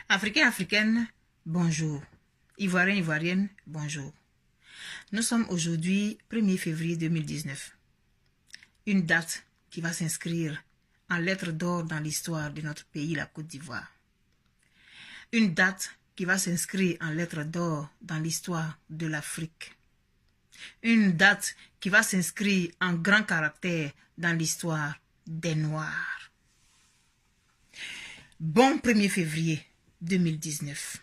Africains, Africaines, bonjour. Ivoiriens, Ivoiriennes, bonjour. Nous sommes aujourd'hui 1er février 2019. Une date qui va s'inscrire en lettres d'or dans l'histoire de notre pays, la Côte d'Ivoire. Une date qui va s'inscrire en lettres d'or dans l'histoire de l'Afrique. Une date qui va s'inscrire en grand caractère dans l'histoire des Noirs. Bon 1er février 2019.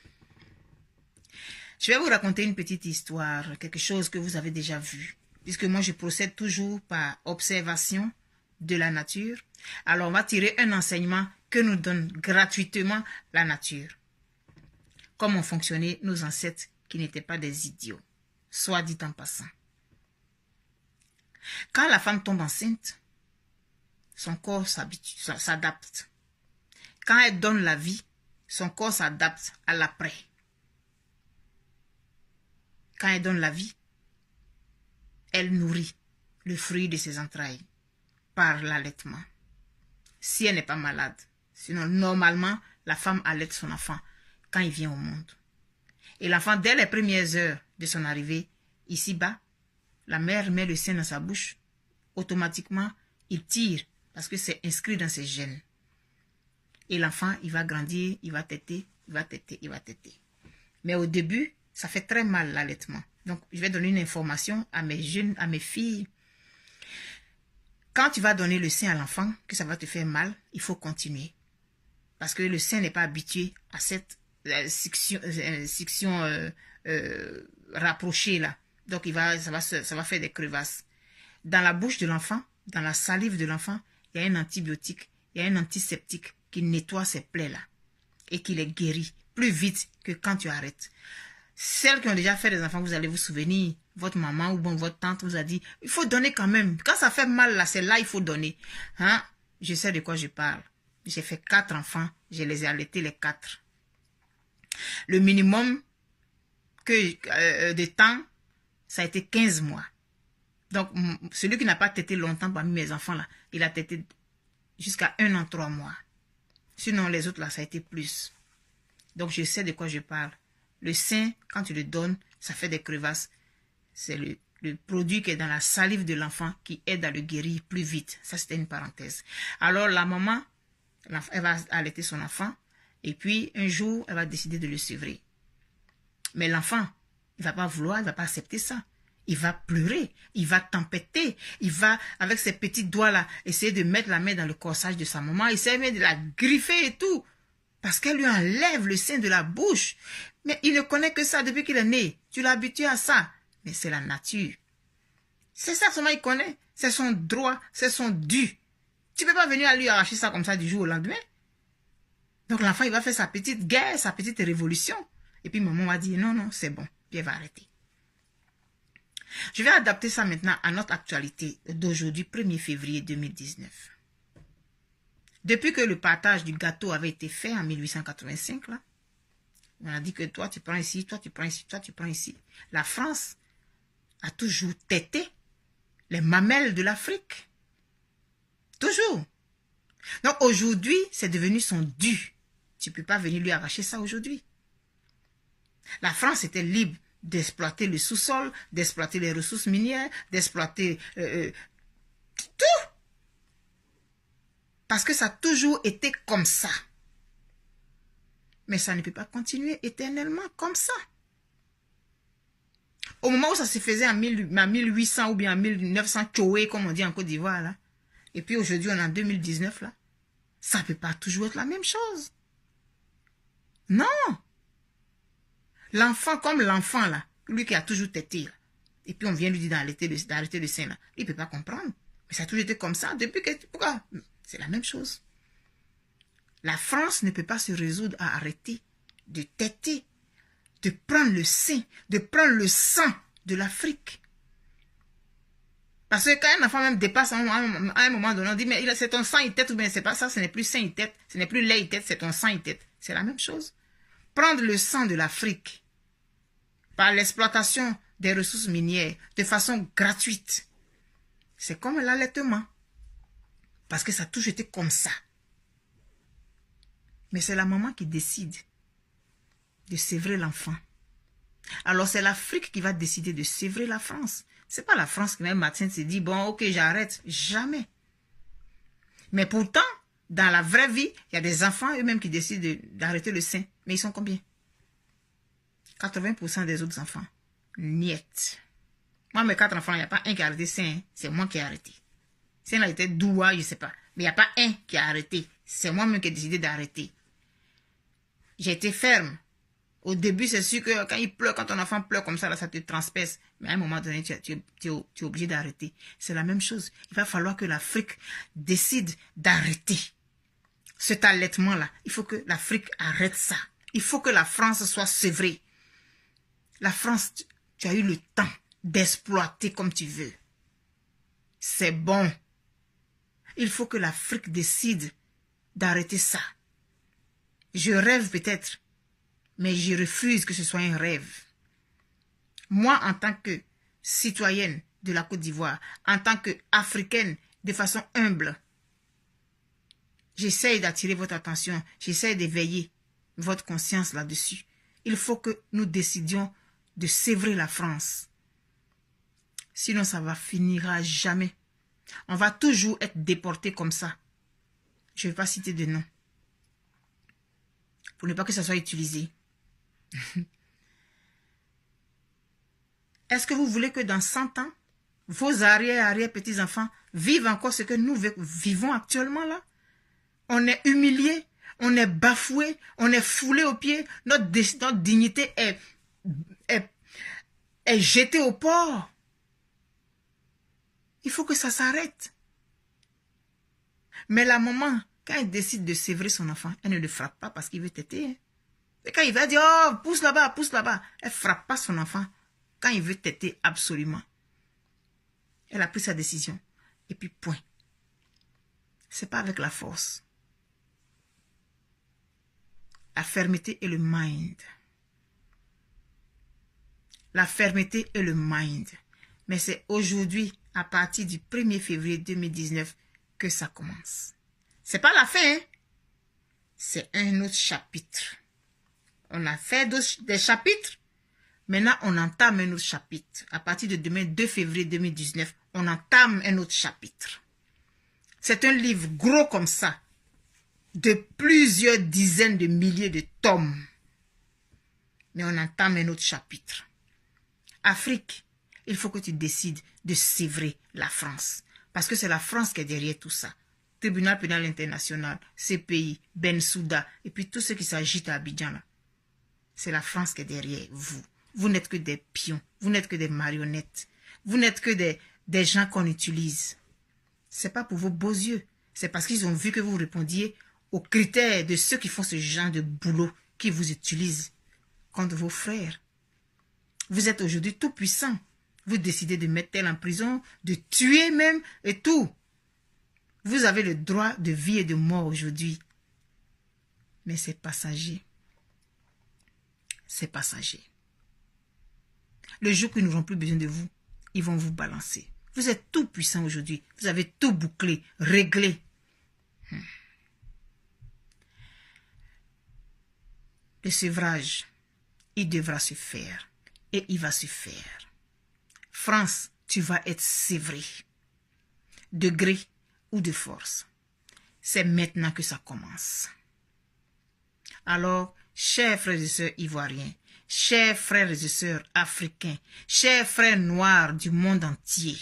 Je vais vous raconter une petite histoire, quelque chose que vous avez déjà vu. Puisque moi, je procède toujours par observation de la nature. Alors, on va tirer un enseignement que nous donne gratuitement la nature. Comment fonctionnaient nos ancêtres qui n'étaient pas des idiots, soit dit en passant. Quand la femme tombe enceinte, son corps s'adapte. Quand elle donne la vie, son corps s'adapte à l'après. Quand elle donne la vie, elle nourrit le fruit de ses entrailles par l'allaitement. Si elle n'est pas malade. Sinon, normalement, la femme allaite son enfant quand il vient au monde. Et l'enfant, dès les premières heures de son arrivée, ici-bas, la mère met le sein dans sa bouche. Automatiquement, il tire parce que c'est inscrit dans ses gènes. Et l'enfant, il va grandir, il va téter, il va téter, il va téter. Mais au début, ça fait très mal l'allaitement. Donc, je vais donner une information à mes jeunes, à mes filles. Quand tu vas donner le sein à l'enfant, que ça va te faire mal, il faut continuer. Parce que le sein n'est pas habitué à cette succion rapprochée là. Donc, ça va faire des crevasses. Dans la bouche de l'enfant, dans la salive de l'enfant, il y a un antibiotique, il y a un antiseptique qui nettoie ces plaies-là et qui les guérit plus vite que quand tu arrêtes. Celles qui ont déjà fait des enfants, vous allez vous souvenir, votre maman ou bon, votre tante vous a dit, il faut donner quand même. Quand ça fait mal là, c'est là il faut donner. Hein? Je sais de quoi je parle. J'ai fait 4 enfants, je les ai allaités les 4. Le minimum de temps, ça a été 15 mois. Donc, celui qui n'a pas tété longtemps parmi mes enfants là, il a tété jusqu'à 1 an, 3 mois. Sinon, les autres là, ça a été plus. Donc, je sais de quoi je parle. Le sein, quand tu le donnes, ça fait des crevasses. C'est le produit qui est dans la salive de l'enfant qui aide à le guérir plus vite. Ça, c'était une parenthèse. Alors, la maman, elle va allaiter son enfant. Et puis, un jour, elle va décider de le sevrer. Mais l'enfant, il ne va pas vouloir, il ne va pas accepter ça. Il va pleurer, il va tempêter, il va, avec ses petits doigts-là, essayer de mettre la main dans le corsage de sa maman, essayer même de la griffer et tout. Parce qu'elle lui enlève le sein de la bouche. Mais il ne connaît que ça depuis qu'il est né. Tu l'as habitué à ça. Mais c'est la nature. C'est ça seulement il connaît. C'est son droit, c'est son dû. Tu ne peux pas venir à lui arracher ça comme ça du jour au lendemain. Donc l'enfant, il va faire sa petite guerre, sa petite révolution. Et puis maman va dire non, non, c'est bon. Puis elle va arrêter. Je vais adapter ça maintenant à notre actualité d'aujourd'hui, 1er février 2019. Depuis que le partage du gâteau avait été fait en 1885, là, on a dit que toi tu prends ici, toi tu prends ici, toi tu prends ici. La France a toujours tété les mamelles de l'Afrique. Toujours. Donc aujourd'hui, c'est devenu son dû. Tu ne peux pas venir lui arracher ça aujourd'hui. La France était libre d'exploiter le sous-sol, d'exploiter les ressources minières, d'exploiter tout. Parce que ça a toujours été comme ça. Mais ça ne peut pas continuer éternellement comme ça. Au moment où ça se faisait en 1800 ou bien en 1900, tchoé, comme on dit en Côte d'Ivoire, là. Et puis aujourd'hui, on est en 2019, là. Ça ne peut pas toujours être la même chose. Non. L'enfant, comme l'enfant, là, lui qui a toujours tété, là. Et puis on vient lui dire d'arrêter le sein, là. Il ne peut pas comprendre. Mais ça a toujours été comme ça. Depuis que... Pourquoi? C'est la même chose. La France ne peut pas se résoudre à arrêter de téter, de prendre le sein, de prendre le sang de l'Afrique. Parce que quand un enfant même dépasse à un moment donné, on dit, mais c'est ton sang, il tète, ou bien c'est pas ça, ce n'est plus sein, il tète, ce n'est plus lait, il tète, c'est ton sang, il tète. C'est la même chose. Prendre le sang de l'Afrique par l'exploitation des ressources minières de façon gratuite, c'est comme l'allaitement. Parce que ça a toujours été comme ça. Mais c'est la maman qui décide de sévrer l'enfant. Alors c'est l'Afrique qui va décider de sévrer la France. C'est pas la France qui même matin se dit, bon, ok, j'arrête. Jamais. Mais pourtant, dans la vraie vie, il y a des enfants eux-mêmes qui décident d'arrêter le sein. Mais ils sont combien? 80% des autres enfants. Niet. Moi, mes 4 enfants, il n'y a pas un qui a arrêté le sein. C'est moi qui ai arrêté. Si elle a été doua, je ne sais pas. Mais il n'y a pas un qui a arrêté. C'est moi-même qui ai décidé d'arrêter. J'ai été ferme. Au début, c'est sûr que quand il pleure, quand ton enfant pleure comme ça, là, ça te transperce. Mais à un moment donné, tu es obligé d'arrêter. C'est la même chose. Il va falloir que l'Afrique décide d'arrêter cet allaitement-là. Il faut que l'Afrique arrête ça. Il faut que la France soit sevrée. La France, tu as eu le temps d'exploiter comme tu veux. C'est bon. Il faut que l'Afrique décide d'arrêter ça. Je rêve peut-être, mais je refuse que ce soit un rêve. Moi, en tant que citoyenne de la Côte d'Ivoire, en tant qu'Africaine, de façon humble, j'essaye d'attirer votre attention, j'essaye d'éveiller votre conscience là-dessus. Il faut que nous décidions de sévrer la France. Sinon, ça va finir à jamais. On va toujours être déporté comme ça. Je ne vais pas citer de nom. Pour ne pas que ça soit utilisé. Est-ce que vous voulez que dans 100 ans, vos arrière-petits-enfants vivent encore ce que nous vivons actuellement là? On est humilié, on est bafoué, on est foulé aux pieds, notre dignité est jetée au port. Il faut que ça s'arrête. Mais la maman, quand elle décide de sévrer son enfant, elle ne le frappe pas parce qu'il veut téter. Hein. Et quand il va dire, oh, pousse là-bas, elle ne frappe pas son enfant quand il veut téter absolument. Elle a pris sa décision. Et puis point. Ce n'est pas avec la force. La fermeté et le mind. La fermeté et le mind. Mais c'est aujourd'hui, à partir du 1er février 2019, que ça commence. C'est pas la fin, hein? C'est un autre chapitre. On a fait des chapitres. Maintenant, on entame un autre chapitre. À partir de demain, 2 février 2019, on entame un autre chapitre. C'est un livre gros comme ça, de plusieurs dizaines de milliers de tomes. Mais on entame un autre chapitre. Afrique, il faut que tu décides de sévrer la France. Parce que c'est la France qui est derrière tout ça. Tribunal pénal international, CPI, Bensouda, et puis tout ce qui s'agite à Abidjan là. C'est la France qui est derrière vous. Vous n'êtes que des pions, vous n'êtes que des marionnettes. Vous n'êtes que des gens qu'on utilise. C'est pas pour vos beaux yeux. C'est parce qu'ils ont vu que vous répondiez aux critères de ceux qui font ce genre de boulot, qui vous utilisent contre vos frères. Vous êtes aujourd'hui tout puissant. Vous décidez de mettre tel en prison, de tuer même et tout. Vous avez le droit de vie et de mort aujourd'hui. Mais c'est passager. C'est passager. Le jour qu'ils n'auront plus besoin de vous, ils vont vous balancer. Vous êtes tout puissant aujourd'hui. Vous avez tout bouclé, réglé. Le sevrage, il devra se faire. Et il va se faire. France, tu vas être sévré. De gré ou de force. C'est maintenant que ça commence. Alors, chers frères et sœurs ivoiriens, chers frères et sœurs africains, chers frères noirs du monde entier,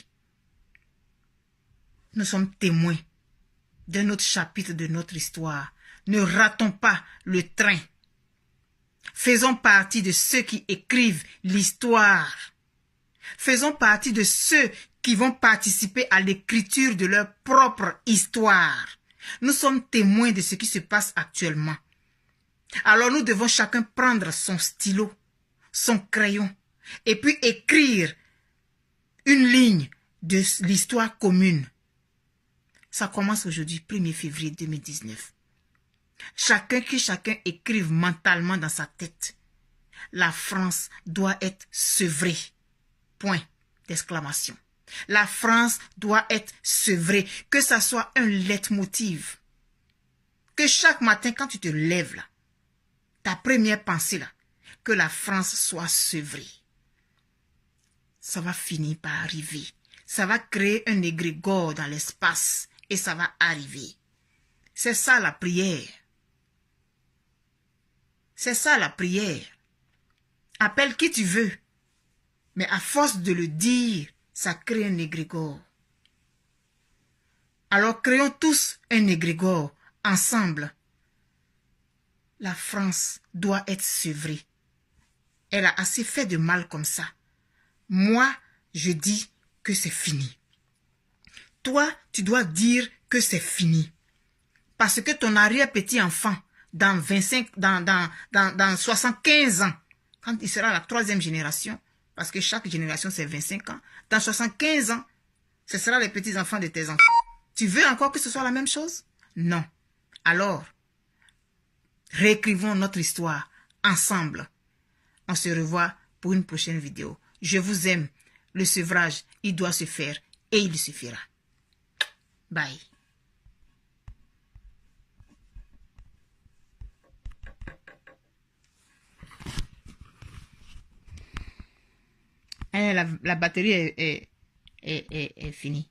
nous sommes témoins d'un autre chapitre de notre histoire. Ne ratons pas le train. Faisons partie de ceux qui écrivent l'histoire. Faisons partie de ceux qui vont participer à l'écriture de leur propre histoire. Nous sommes témoins de ce qui se passe actuellement. Alors nous devons chacun prendre son stylo, son crayon, et puis écrire une ligne de l'histoire commune. Ça commence aujourd'hui, 1er février 2019. Chacun écrive mentalement dans sa tête. La France doit être sevrée. Point d'exclamation. La France doit être sevrée. Que ça soit un leitmotiv. Que chaque matin, quand tu te lèves là, ta première pensée là, que la France soit sevrée. Ça va finir par arriver. Ça va créer un égrégore dans l'espace et ça va arriver. C'est ça la prière. C'est ça la prière. Appelle qui tu veux. Mais à force de le dire, ça crée un égrégore. Alors créons tous un égrégore ensemble. La France doit être sevrée. Elle a assez fait de mal comme ça. Moi, je dis que c'est fini. Toi, tu dois dire que c'est fini. Parce que ton arrière-petit-enfant, dans 75 ans, quand il sera la 3e génération, parce que chaque génération c'est 25 ans, dans 75 ans, ce sera les petits-enfants de tes enfants. Tu veux encore que ce soit la même chose? Non. Alors, réécrivons notre histoire ensemble. On se revoit pour une prochaine vidéo. Je vous aime. Le sevrage, il doit se faire et il se fera. Bye. La batterie est finie.